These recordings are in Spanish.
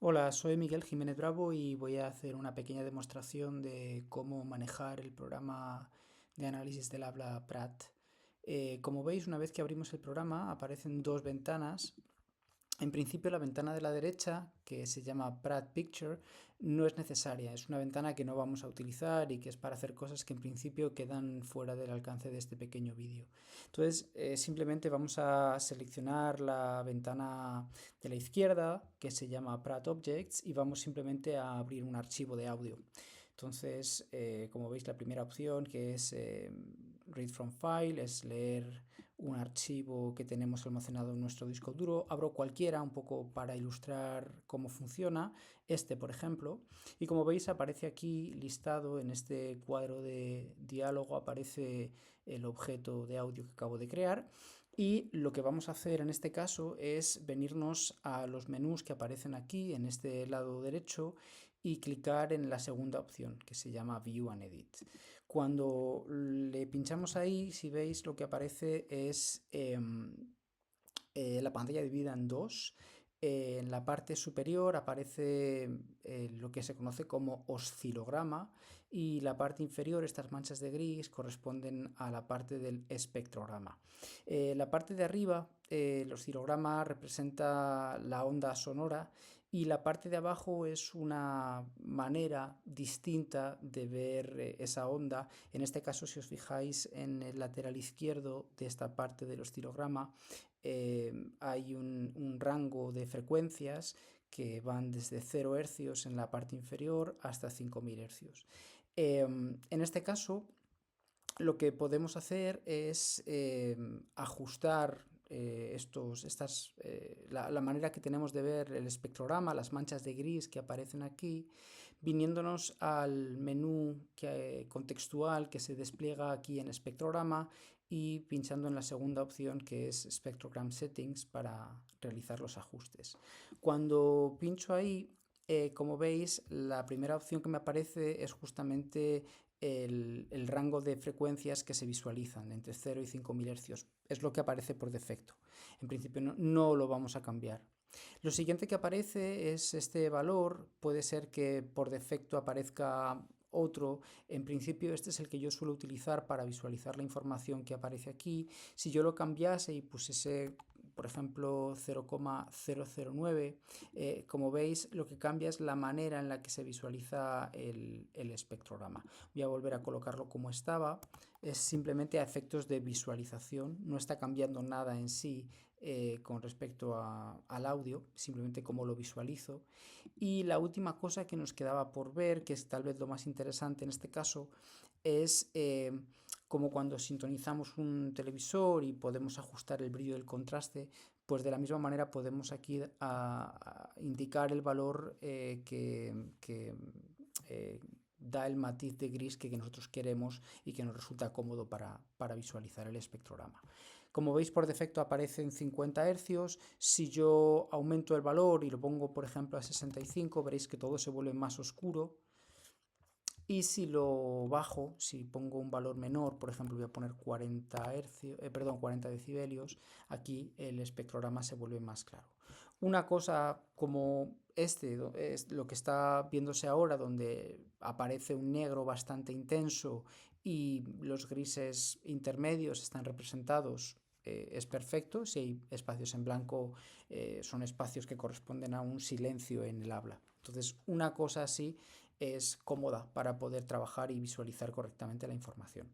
Hola, soy Miguel Jiménez Bravo y voy a hacer una pequeña demostración de cómo manejar el programa de análisis del habla Prat. Como veis, una vez que abrimos el programa aparecen dos ventanas. En principio, la ventana de la derecha, que se llama Prat Picture, no es necesaria. Es una ventana que no vamos a utilizar y que es para hacer cosas que en principio quedan fuera del alcance de este pequeño vídeo. Entonces, simplemente vamos a seleccionar la ventana de la izquierda, que se llama Prat Objects, y vamos simplemente a abrir un archivo de audio. Entonces, como veis, la primera opción, que es Read from File, es leer un archivo que tenemos almacenado en nuestro disco duro. Abro cualquiera un poco para ilustrar cómo funciona, este por ejemplo, y como veis aparece aquí listado en este cuadro de diálogo, aparece el objeto de audio que acabo de crear. Y lo que vamos a hacer en este caso es venirnos a los menús que aparecen aquí en este lado derecho y clicar en la segunda opción, que se llama View and Edit. Cuando le pinchamos ahí, si veis, lo que aparece es la pantalla dividida en dos. En la parte superior aparece lo que se conoce como oscilograma, y la parte inferior, estas manchas de gris, corresponden a la parte del espectrograma. La parte de arriba, el oscilograma, representa la onda sonora, y la parte de abajo es una manera distinta de ver esa onda. En este caso, si os fijáis en el lateral izquierdo de esta parte del oscilograma, hay un rango de frecuencias que van desde 0 hercios en la parte inferior hasta 5000 hercios. En este caso, lo que podemos hacer es ajustar la manera que tenemos de ver el espectrograma, las manchas de gris que aparecen aquí, viniéndonos al menú contextual que se despliega aquí en espectrograma y pinchando en la segunda opción, que es Spectrogram Settings, para realizar los ajustes. Cuando pincho ahí, como veis, la primera opción que me aparece es justamente el rango de frecuencias que se visualizan entre 0 y 5000 hercios. Es lo que aparece por defecto. En principio no lo vamos a cambiar. Lo siguiente que aparece es este valor. Puede ser que por defecto aparezca otro. En principio este es el que yo suelo utilizar para visualizar la información que aparece aquí. Si yo lo cambiase y pusiese, por ejemplo, 0,009, como veis, lo que cambia es la manera en la que se visualiza el espectrograma. Voy a volver a colocarlo como estaba. Es simplemente a efectos de visualización, no está cambiando nada en sí con respecto al audio, simplemente cómo lo visualizo. Y la última cosa que nos quedaba por ver, que es tal vez lo más interesante en este caso, es como cuando sintonizamos un televisor y podemos ajustar el brillo y el contraste. Pues de la misma manera podemos aquí indicar el valor que da el matiz de gris que nosotros queremos y que nos resulta cómodo para visualizar el espectrograma. Como veis, por defecto aparecen 50 hercios. Si yo aumento el valor y lo pongo, por ejemplo, a 65, veréis que todo se vuelve más oscuro. Y si lo bajo, si pongo un valor menor, por ejemplo, voy a poner 40 decibelios, aquí el espectrograma se vuelve más claro. Una cosa como es lo que está viéndose ahora, donde aparece un negro bastante intenso y los grises intermedios están representados, es perfecto. Si hay espacios en blanco, son espacios que corresponden a un silencio en el habla. Entonces, una cosa así es cómoda para poder trabajar y visualizar correctamente la información.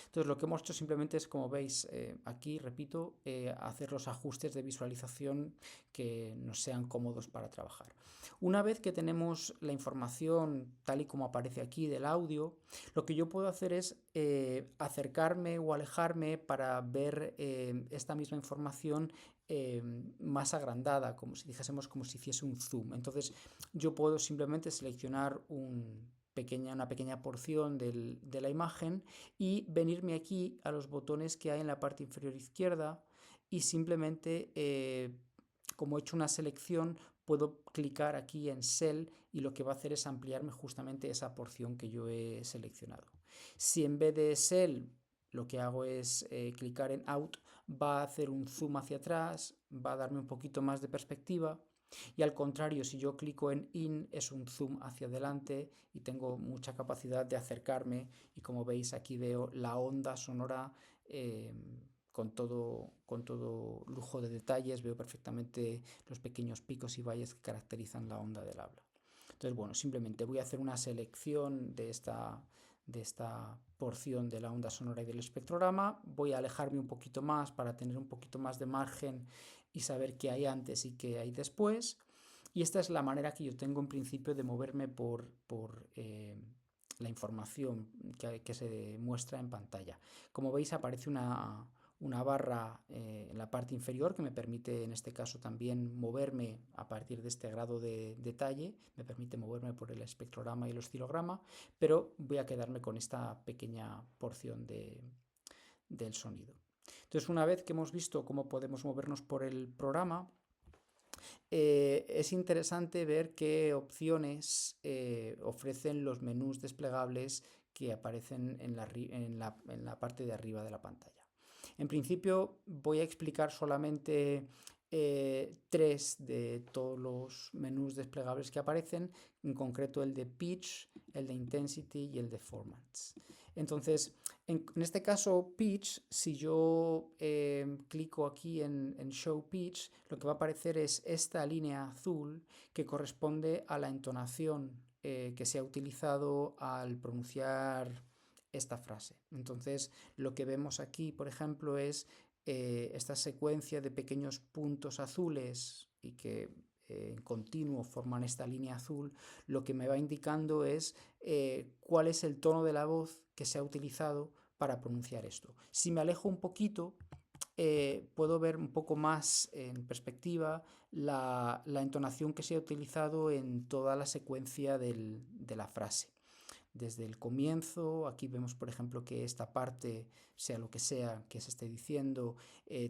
Entonces lo que hemos hecho simplemente es, como veis aquí, repito, hacer los ajustes de visualización que nos sean cómodos para trabajar. Una vez que tenemos la información tal y como aparece aquí del audio, lo que yo puedo hacer es acercarme o alejarme para ver esta misma información más agrandada, como si dijésemos, como si hiciese un zoom. Entonces yo puedo simplemente seleccionar una pequeña porción de la imagen y venirme aquí a los botones que hay en la parte inferior izquierda, y simplemente como he hecho una selección, puedo clicar aquí en Cell y lo que va a hacer es ampliarme justamente esa porción que yo he seleccionado. Si en vez de Cell lo que hago es clicar en Out, va a hacer un zoom hacia atrás, va a darme un poquito más de perspectiva, Y al contrario, si yo clico en in, es un zoom hacia adelante y tengo mucha capacidad de acercarme. Y como veis, aquí veo la onda sonora eh, con todo lujo de detalles. Veo perfectamente los pequeños picos y valles que caracterizan la onda del habla. Entonces, bueno, simplemente voy a hacer una selección de esta porción de la onda sonora y del espectrograma. Voy a alejarme un poquito más para tener un poquito más de margen y saber qué hay antes y qué hay después. Y esta es la manera que yo tengo en principio de moverme por la información que se muestra en pantalla. Como veis, aparece una barra en la parte inferior que me permite en este caso también moverme a partir de este grado de detalle, me permite moverme por el espectrograma y el oscilograma, pero voy a quedarme con esta pequeña porción del sonido. Entonces, una vez que hemos visto cómo podemos movernos por el programa, es interesante ver qué opciones ofrecen los menús desplegables que aparecen en la parte de arriba de la pantalla. En principio voy a explicar solamente tres de todos los menús desplegables que aparecen, en concreto el de Pitch, el de Intensity y el de Formats. Entonces, en este caso, Pitch, si yo clico aquí en Show Pitch, lo que va a aparecer es esta línea azul que corresponde a la entonación que se ha utilizado al pronunciar esta frase. Entonces, lo que vemos aquí, por ejemplo, es esta secuencia de pequeños puntos azules y que en continuo forman esta línea azul, lo que me va indicando es cuál es el tono de la voz que se ha utilizado para pronunciar esto. Si me alejo un poquito, puedo ver un poco más en perspectiva la entonación que se ha utilizado en toda la secuencia de la frase. Desde el comienzo, aquí vemos por ejemplo que esta parte, sea lo que sea que se esté diciendo,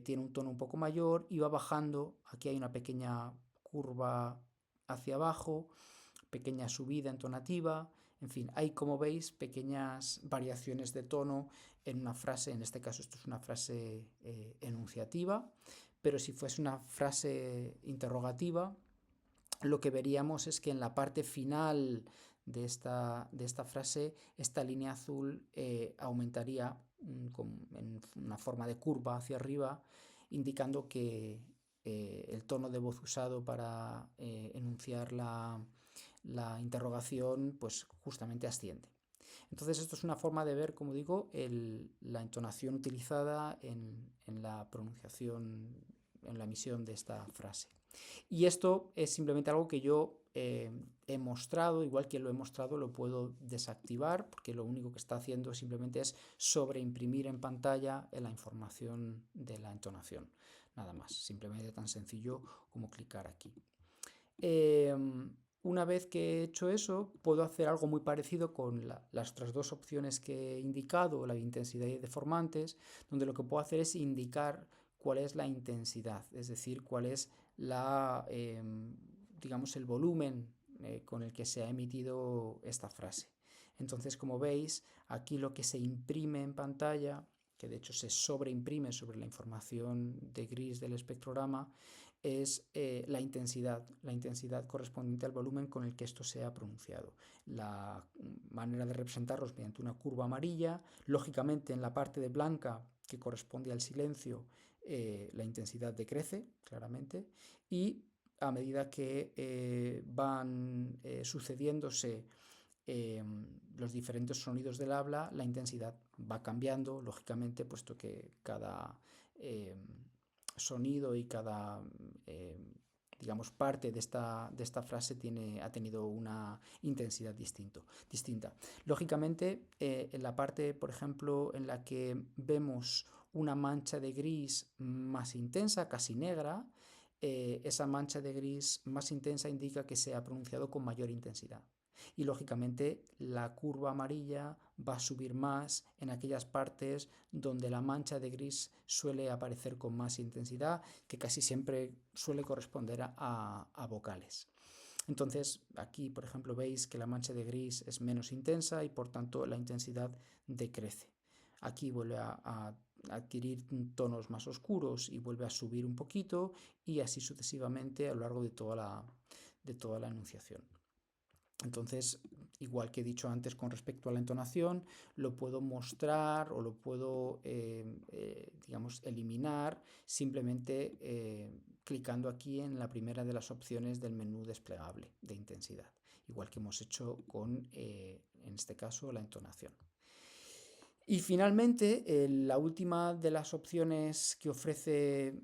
tiene un tono un poco mayor y va bajando. Aquí hay una pequeña curva hacia abajo, pequeña subida entonativa. En fin, hay, como veis, pequeñas variaciones de tono en una frase. En este caso esto es una frase enunciativa, pero si fuese una frase interrogativa, lo que veríamos es que en la parte final de esta frase, esta línea azul aumentaría en una forma de curva hacia arriba, indicando que el tono de voz usado para enunciar la interrogación, pues justamente asciende. Entonces esto es una forma de ver, como digo, la entonación utilizada en la pronunciación, en la emisión de esta frase. Y esto es simplemente algo que yo he mostrado, igual que lo he mostrado, lo puedo desactivar, porque lo único que está haciendo simplemente es sobreimprimir en pantalla la información de la entonación. Nada más, simplemente tan sencillo como clicar aquí. Una vez que he hecho eso, puedo hacer algo muy parecido con las otras dos opciones que he indicado, la de intensidad y deformantes, donde lo que puedo hacer es indicar cuál es la intensidad, es decir, cuál es digamos, el volumen con el que se ha emitido esta frase. Entonces, como veis, aquí lo que se imprime en pantalla, que de hecho se sobreimprime sobre la información de gris del espectrograma, es la intensidad correspondiente al volumen con el que esto se ha pronunciado. La manera de representarlos mediante una curva amarilla, lógicamente en la parte de blanca que corresponde al silencio, la intensidad decrece claramente y a medida que van sucediéndose los diferentes sonidos del habla, la intensidad va cambiando, lógicamente, puesto que cada sonido y cada digamos, parte de esta frase ha tenido una intensidad distinta. Lógicamente, en la parte, por ejemplo, en la que vemos una mancha de gris más intensa, casi negra, esa mancha de gris más intensa indica que se ha pronunciado con mayor intensidad. Y lógicamente la curva amarilla va a subir más en aquellas partes donde la mancha de gris suele aparecer con más intensidad, que casi siempre suele corresponder a vocales. Entonces aquí, por ejemplo, veis que la mancha de gris es menos intensa y por tanto la intensidad decrece. Aquí vuelve a adquirir tonos más oscuros y vuelve a subir un poquito, y así sucesivamente a lo largo de toda la enunciación. Entonces, igual que he dicho antes con respecto a la entonación, lo puedo mostrar o lo puedo, digamos, eliminar simplemente clicando aquí en la primera de las opciones del menú desplegable de intensidad, igual que hemos hecho con, en este caso, la entonación. Y finalmente, la última de las opciones que ofrece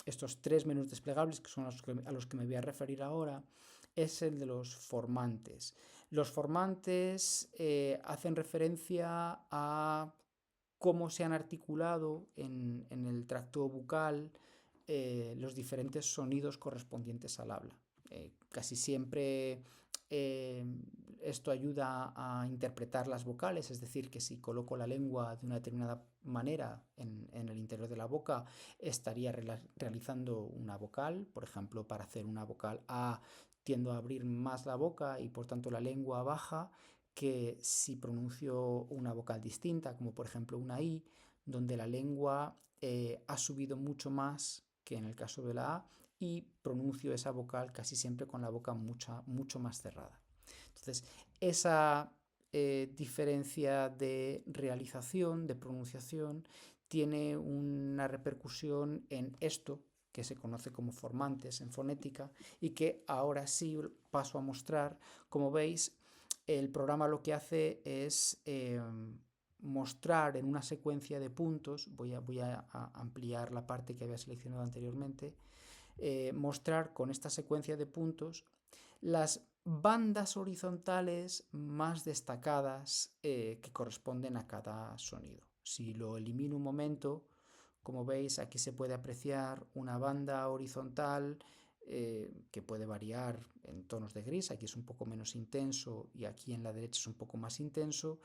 estos tres menús desplegables, que son a los que me voy a referir ahora, es el de los formantes. Los formantes hacen referencia a cómo se han articulado en el tracto bucal los diferentes sonidos correspondientes al habla. Casi siempre eh, esto ayuda a interpretar las vocales, es decir, que si coloco la lengua de una determinada manera en el interior de la boca, estaría realizando una vocal. Por ejemplo, para hacer una vocal A, tiendo a abrir más la boca y por tanto la lengua baja, que si pronuncio una vocal distinta, como por ejemplo una I, donde la lengua ha subido mucho más que en el caso de la A, y pronuncio esa vocal casi siempre con la boca mucho más cerrada. Entonces, esa diferencia de realización, de pronunciación, tiene una repercusión en esto que se conoce como formantes en fonética, y que ahora sí paso a mostrar. Como veis, el programa lo que hace es mostrar en una secuencia de puntos. Voy a ampliar la parte que había seleccionado anteriormente. Mostrar con esta secuencia de puntos las bandas horizontales más destacadas que corresponden a cada sonido. Si lo elimino un momento, como veis, aquí se puede apreciar una banda horizontal que puede variar en tonos de gris. Aquí es un poco menos intenso y aquí en la derecha es un poco más intenso,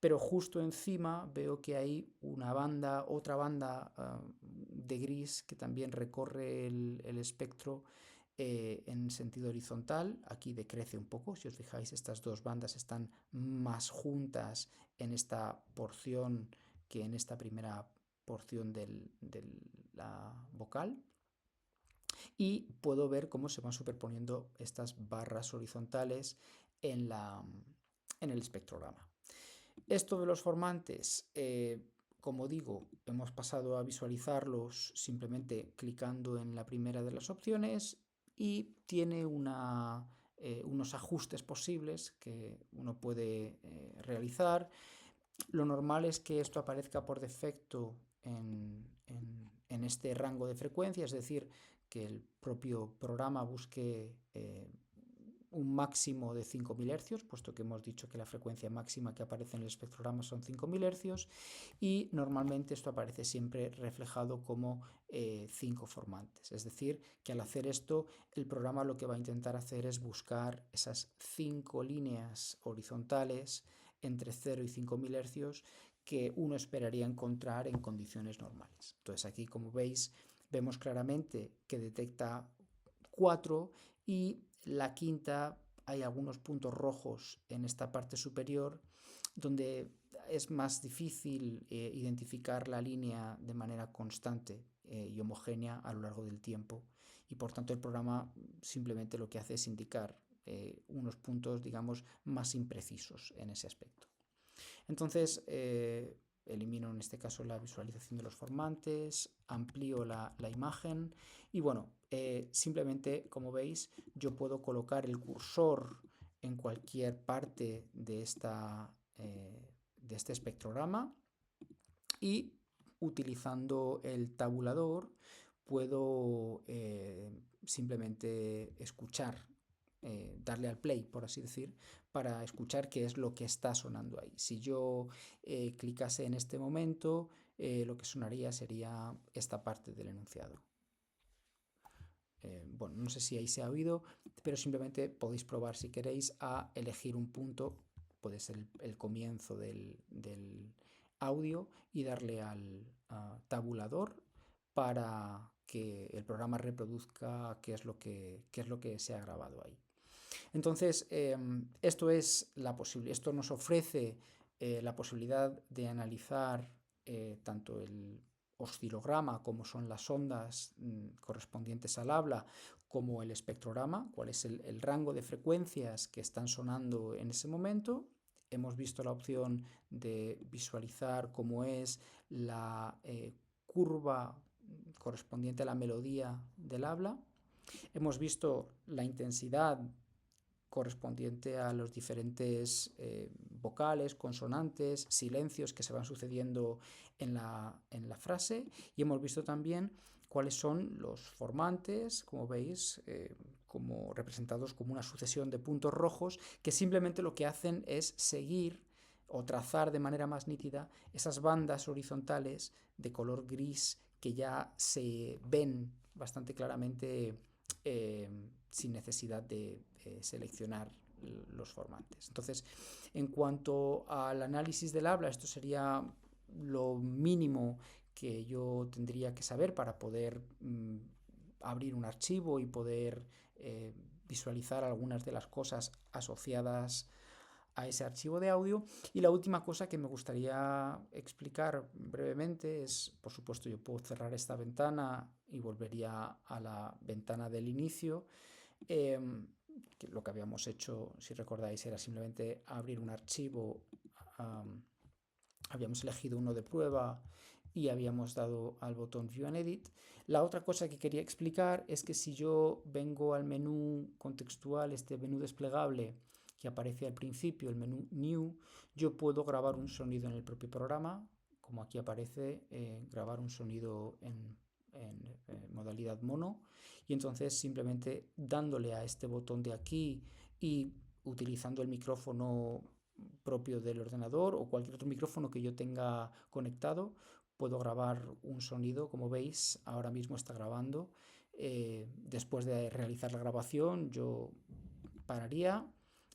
pero justo encima veo que hay otra banda de gris que también recorre el espectro en sentido horizontal. Aquí decrece un poco. Si os fijáis, estas dos bandas están más juntas en esta porción que en esta primera porción de la vocal, y puedo ver cómo se van superponiendo estas barras horizontales en, en el espectrograma. Esto de los formantes, como digo, hemos pasado a visualizarlos simplemente clicando en la primera de las opciones, y tiene unos ajustes posibles que uno puede realizar. Lo normal es que esto aparezca por defecto en este rango de frecuencia, es decir, que el propio programa busque un máximo de 5.000 Hz, puesto que hemos dicho que la frecuencia máxima que aparece en el espectrograma son 5.000 Hz, y normalmente esto aparece siempre reflejado como 5 formantes. Es decir, que al hacer esto, el programa lo que va a intentar hacer es buscar esas 5 líneas horizontales entre 0 y 5.000 Hz que uno esperaría encontrar en condiciones normales. Entonces aquí, como veis, vemos claramente que detecta 4, y la quinta hay algunos puntos rojos en esta parte superior donde es más difícil identificar la línea de manera constante y homogénea a lo largo del tiempo, y por tanto el programa simplemente lo que hace es indicar unos puntos, digamos, más imprecisos en ese aspecto. Entonces, elimino en este caso la visualización de los formantes, amplío la imagen, y bueno, simplemente, como veis, yo puedo colocar el cursor en cualquier parte de este espectrograma, y utilizando el tabulador puedo simplemente escuchar, darle al play, por así decir, para escuchar qué es lo que está sonando ahí. Si yo clicase en este momento, lo que sonaría sería esta parte del enunciado. Bueno, no sé si ahí se ha oído, pero simplemente podéis probar si queréis a elegir un punto, puede ser el comienzo del audio, y darle al tabulador para que el programa reproduzca qué es lo que se ha grabado ahí. Entonces, esto nos ofrece la posibilidad de analizar tanto el oscilograma, como son las ondas correspondientes al habla, como el espectrograma, cuál es el rango de frecuencias que están sonando en ese momento. Hemos visto la opción de visualizar cómo es la curva correspondiente a la melodía del habla. Hemos visto la intensidad correspondiente a los diferentes vocales, consonantes, silencios que se van sucediendo en la frase, y hemos visto también cuáles son los formantes, como veis, como representados como una sucesión de puntos rojos que simplemente lo que hacen es seguir o trazar de manera más nítida esas bandas horizontales de color gris que ya se ven bastante claramente sin necesidad de seleccionar los formantes. Entonces, en cuanto al análisis del habla, esto sería lo mínimo que yo tendría que saber para poder abrir un archivo y poder visualizar algunas de las cosas asociadas a ese archivo de audio. Y la última cosa que me gustaría explicar brevemente es, por supuesto, yo puedo cerrar esta ventana y volvería a la ventana del inicio. Que lo que habíamos hecho, si recordáis, era simplemente abrir un archivo. Habíamos elegido uno de prueba y habíamos dado al botón View and Edit. La otra cosa que quería explicar es que si yo vengo al menú contextual, este menú desplegable que aparece al principio, el menú New, yo puedo grabar un sonido en el propio programa, como aquí aparece, grabar un sonido en modalidad mono, y entonces simplemente dándole a este botón de aquí y utilizando el micrófono propio del ordenador o cualquier otro micrófono que yo tenga conectado, puedo grabar un sonido. Como veis, ahora mismo está grabando. Después de realizar la grabación, yo pararía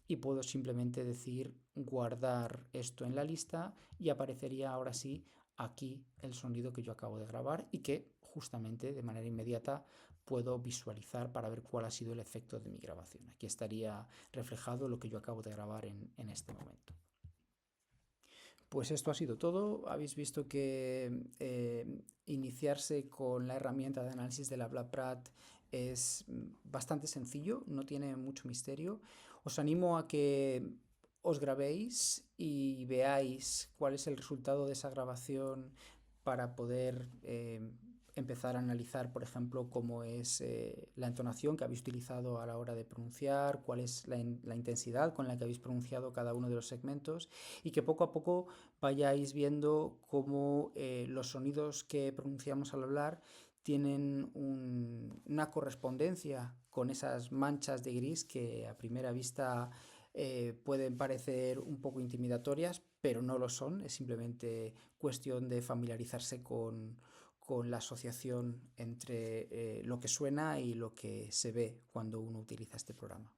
y puedo simplemente decir guardar esto en la lista y aparecería ahora sí aquí el sonido que yo acabo de grabar y que justamente de manera inmediata puedo visualizar para ver cuál ha sido el efecto de mi grabación. Aquí estaría reflejado lo que yo acabo de grabar en este momento. Pues esto ha sido todo. Habéis visto que iniciarse con la herramienta de análisis del habla Prat es bastante sencillo, no tiene mucho misterio. Os animo a que os grabéis y veáis cuál es el resultado de esa grabación para poder empezar a analizar, por ejemplo, cómo es la entonación que habéis utilizado a la hora de pronunciar, cuál es la intensidad con la que habéis pronunciado cada uno de los segmentos, y que poco a poco vayáis viendo cómo los sonidos que pronunciamos al hablar tienen una correspondencia con esas manchas de gris que a primera vista pueden parecer un poco intimidatorias, pero no lo son. Es simplemente cuestión de familiarizarse con la asociación entre lo que suena y lo que se ve cuando uno utiliza este programa.